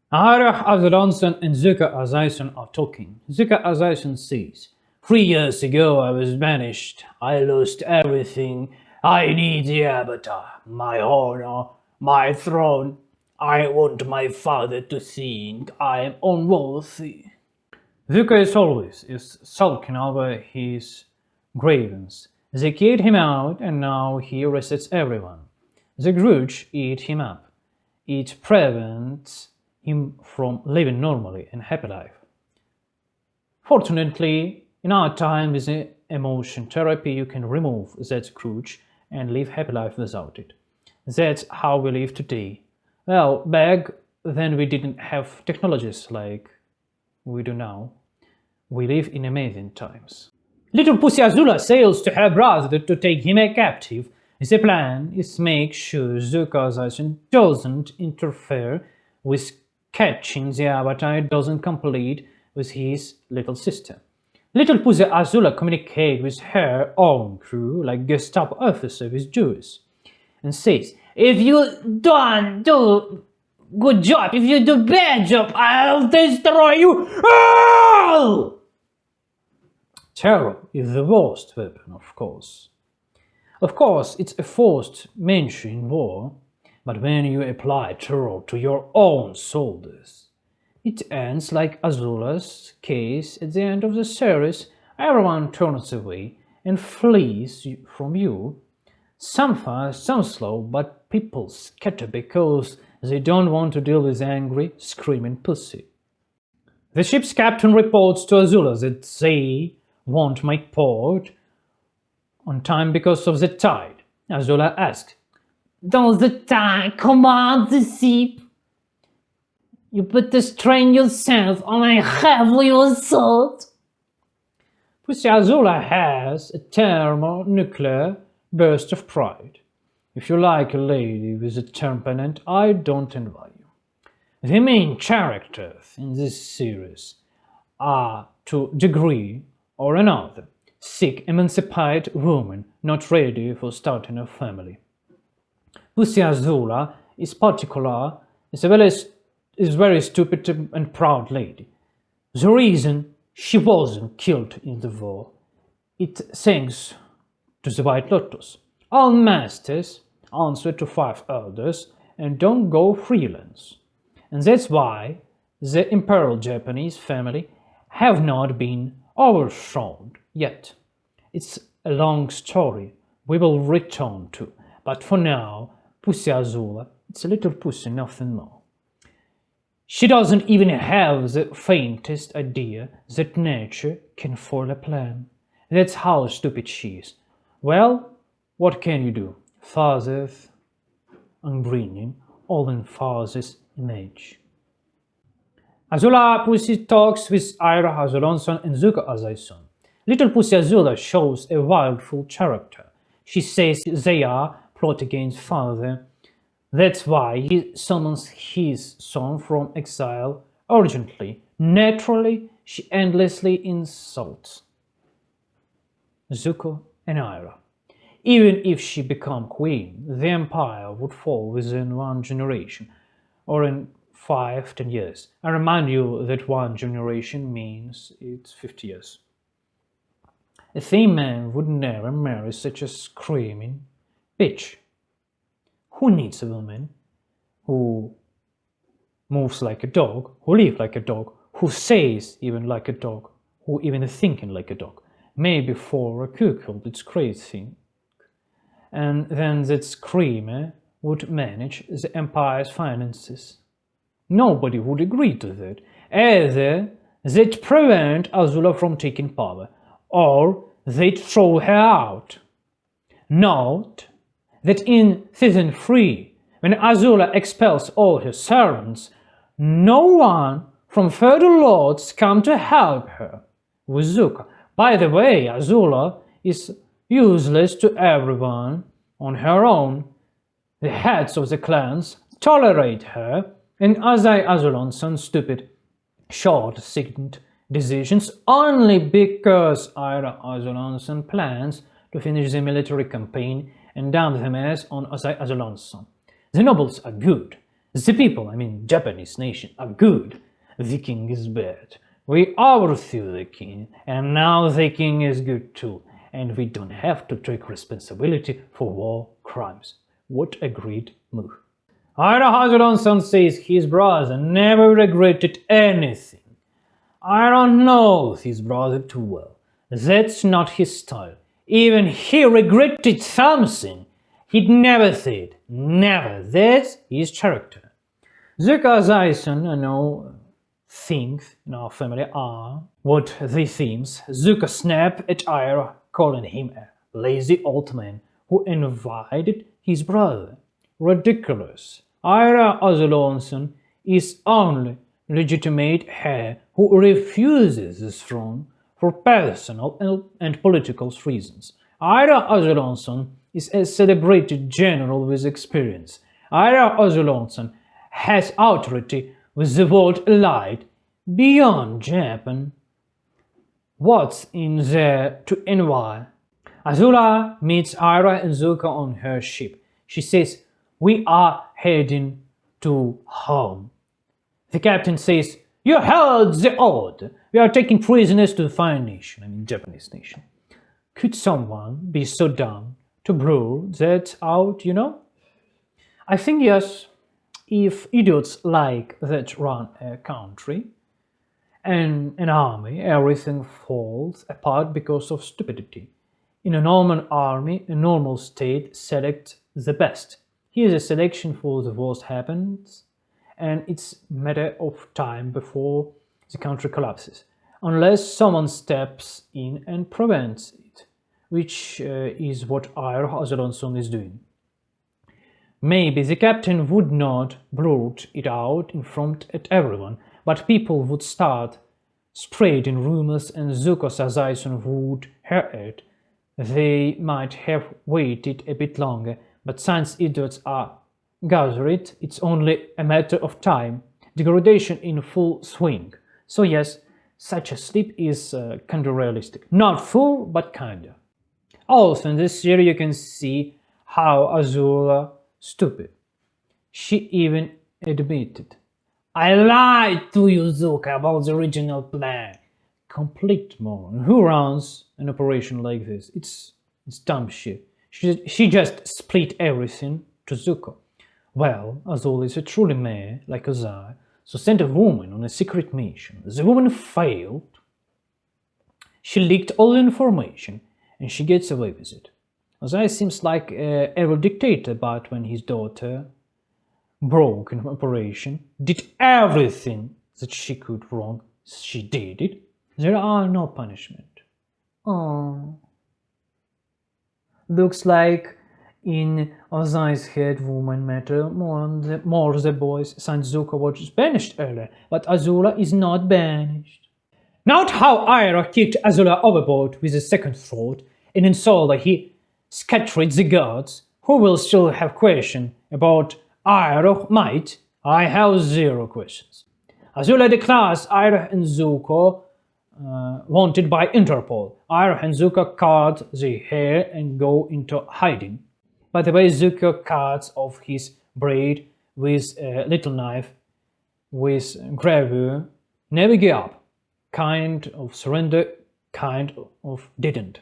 Ara Azaronson and Zuka Azaison are talking. Zuka Azaison says, 3 years ago I was banished. I lost everything. I need the avatar, my honor, my throne. I want my father to think I am unworthy. Zuka is sulking over his grievance. They kicked him out and now he resets everyone. The grudge eat him up. It prevents him from living normally and happy life. Fortunately, in our time with emotion therapy, you can remove that grudge and live happy life without it. That's how we live today. Well, back then we didn't have technologies like we do now. We live in amazing times. Little Pussy Azula sails to her brother to take him a captive. The plan is to make sure Zuka doesn't interfere with catching the avatar doesn't complete with his little sister. Little Pussy Azula communicates with her own crew like Gestapo officer with Jews and says, if you don't do good job, if you do bad job, I'll destroy you all! Terror is the worst weapon, of course. Of course, it's a forced measure in war, but when you apply terror to your own soldiers, it ends like Azula's case at the end of the series. Everyone turns away and flees from you. Some fast, some slow, but people scatter because they don't want to deal with angry, screaming pussy. The ship's captain reports to Azula that they won't make port on time because of the tide. Azula asks, does the tide command the ship? You better strain yourself on a heavy assault. Pussy Azula has a thermonuclear burst of pride. If you like a lady with a temperament, I don't envy you. The main characters in this series are, to a degree or another, sick, emancipated women not ready for starting a family. Pussy Azula is particular, is a very stupid and proud lady. The reason she wasn't killed in the war, it thanks to the White Lotus. All masters answer to 5 elders and don't go freelance. And that's why the Imperial Japanese family have not been overthrown yet. It's a long story we will return to, but for now, Pussy Azula, it's a little pussy, nothing more. She doesn't even have the faintest idea that nature can foil a plan. That's how stupid she is. Well, what can you do? Father's upbringing, all in father's image. Azula Pussy talks with Ira Azulonson and Zuka Azaison. Little Pussy Azula shows a wildful character. She says they are plot against father. That's why he summons his son from exile urgently. Naturally, she endlessly insults Zuko and Ira. Even if she became queen, the empire would fall within 1 generation, or in 5-10 years. I remind you that 1 generation means it's 50 years. A thin man would never marry such a screaming bitch. Who needs a woman who moves like a dog, who lives like a dog, who says even like a dog, who even thinking like a dog? Maybe for a cuckold it's crazy. And then that screamer would manage the empire's finances. Nobody would agree to that. Either they'd prevent Azula from taking power, or they'd throw her out. Note that in Season 3, when Azula expels all her servants, no one from Feudal Lords come to help her with Zuka. By the way, Azula is useless to everyone on her own. The heads of the clans tolerate her, and Azai Azulonson's stupid, short-sighted decisions only because Ira Azulonson plans to finish the military campaign and dump the mess on Azai Azulonson. The nobles are good. The people, Japanese nation, are good. The king is bad. We overthrew the king, and now the king is good too, and we don't have to take responsibility for war crimes. What a great move. Azuly says his brother never regretted anything. I don't know his brother too well. That's not his style. Even he regretted something. He'd never said, never. That's his character. Zuko Azuly, I know, things in our family are what they seems. Zuko snapped at Aira, calling him a lazy old man who invited his brother. Ridiculous. Azuly is only legitimate heir who refuses the throne for personal and political reasons. Azuly is a celebrated general with experience. Azuly has authority with the world allied beyond Japan. What's in there to envy? Azuly meets Aira and Zuko on her ship. She says, "We are heading to home." The captain says, "You heard the order. We are taking prisoners to the Fire Nation, Japanese nation." Could someone be so dumb to blur that out, I think yes. If idiots like that run a country and an army, everything falls apart because of stupidity. In a normal army, a normal state selects the best. Here the selection for the worst happens, and it's a matter of time before the country collapses, unless someone steps in and prevents it, which is what Azuly is doing. Maybe the captain would not blurt it out in front at everyone, but people would start spreading rumors and Zuko Azuly would hear it. They might have waited a bit longer, but since idiots are gathered, it's only a matter of time. Degradation in full swing. So yes, such a slip is kinda realistic. Not full, but kinda. Also, in this series you can see how Azuly stupid. She even admitted, "I lied to you, Zuko, about the original plan." Complete moron. Who runs an operation like this? It's dumb shit. She just split everything to Zuko. Well, Azuly is a truly man like Azuly, so sent a woman on a secret mission. The woman failed. She leaked all the information, and she gets away with it. Azuly seems like an evil dictator, but when his daughter broke an operation, did everything that she could wrong, she did it. There are no punishment. Oh, looks like in Azuly's head woman matter more the boys, since Zuko was banished earlier, but Azuly is not banished. Note how Aira kicked Azuly overboard with a second thought, and in Solo he scattered the gods. Who will still have questions about Aira might? I have zero questions. Azuly declares Aira and Zuko wanted by Interpol. Aira and Zuko cut their hair and go into hiding. By the way, Zuko cuts off his braid with a little knife with gravure. Never give up. Kind of surrender, kind of didn't.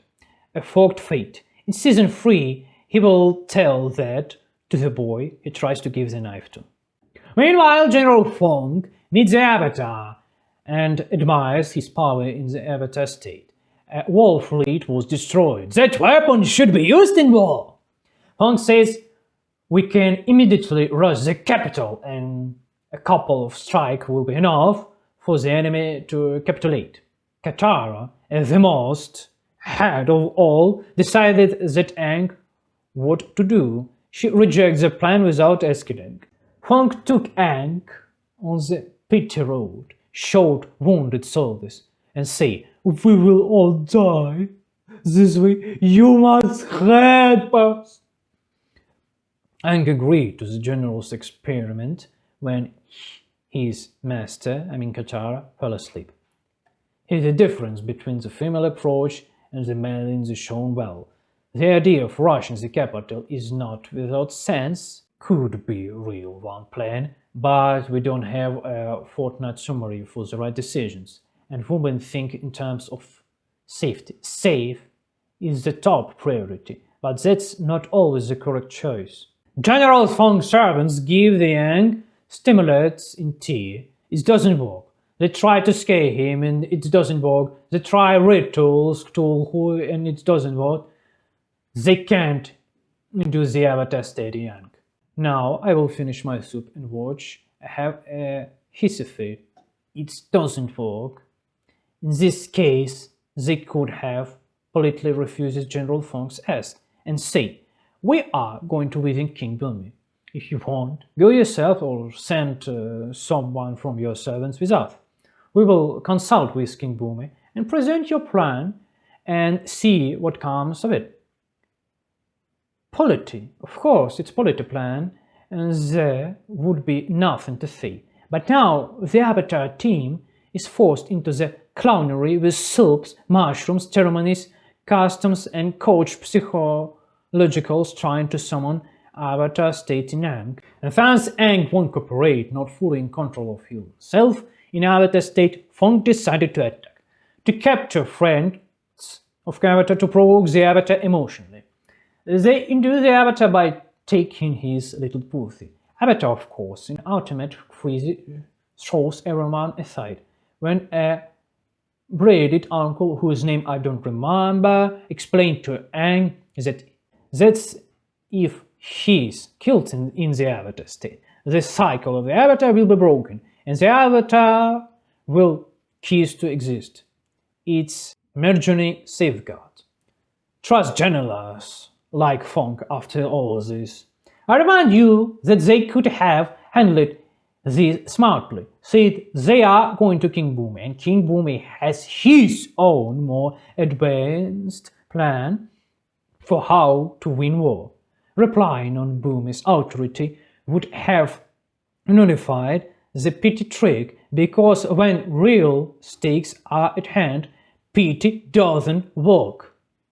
A forked fate. In season 3, he will tell that to the boy he tries to give the knife to. Meanwhile, General Fong meets the Avatar and admires his power in the Avatar state. A war fleet was destroyed. That weapon should be used in war. Fong says we can immediately rush the capital and a couple of strikes will be enough for the enemy to capitulate. Katara, as the most head of all, decided that Aang what to do. She rejects the plan without asking. Fong took Aang on the pity road, showed wounded soldiers, and said, "We will all die. This way you must help us." Aang agreed to the general's experiment when his master, Katara, fell asleep. Here's the difference between the female approach and the male in the shown well. The idea of rushing the capital is not without sense, could be real one plan, but we don't have a fortnight summary for the right decisions, and women think in terms of safety. Safe is the top priority, but that's not always the correct choice. General Feng servants give the Aang stimulants in tea. It doesn't work. They try to scare him and it doesn't work. They try rituals and it doesn't work. They can't do the avatar state Aang. Now I will finish my soup and watch. I have a hissy fit. It doesn't work. In this case, they could have politely refused General Feng's ask and say, "We are going to visit King Bumi. If you want, go yourself or send someone from your servants with us. We will consult with King Bumi and present your plan and see what comes of it." Polity, of course, it's polity plan, and there would be nothing to say. But now the Avatar team is forced into the clownery with soups, mushrooms, ceremonies, customs, and coach psychologicals trying to summon Avatar state in Aang. And thus Aang won't cooperate, not fully in control of himself. In Avatar state, Feng decided to attack, to capture friends of Avatar, to provoke the Avatar emotionally. They induce the Avatar by taking his little pussy. Avatar, of course, in ultimate freeze throws everyone aside. When a braided uncle, whose name I don't remember, explained to Aang that's if he's killed in the Avatar state, the cycle of the Avatar will be broken, and the Avatar will cease to exist. It's emergency safeguard. Trust generals like Feng after all this. I remind you that they could have handled this smartly. Said they are going to King Bumi, and King Bumi has his own more advanced plan for how to win war. Relying on Bumi's authority would have nullified the pity trick, because when real stakes are at hand, pity doesn't work.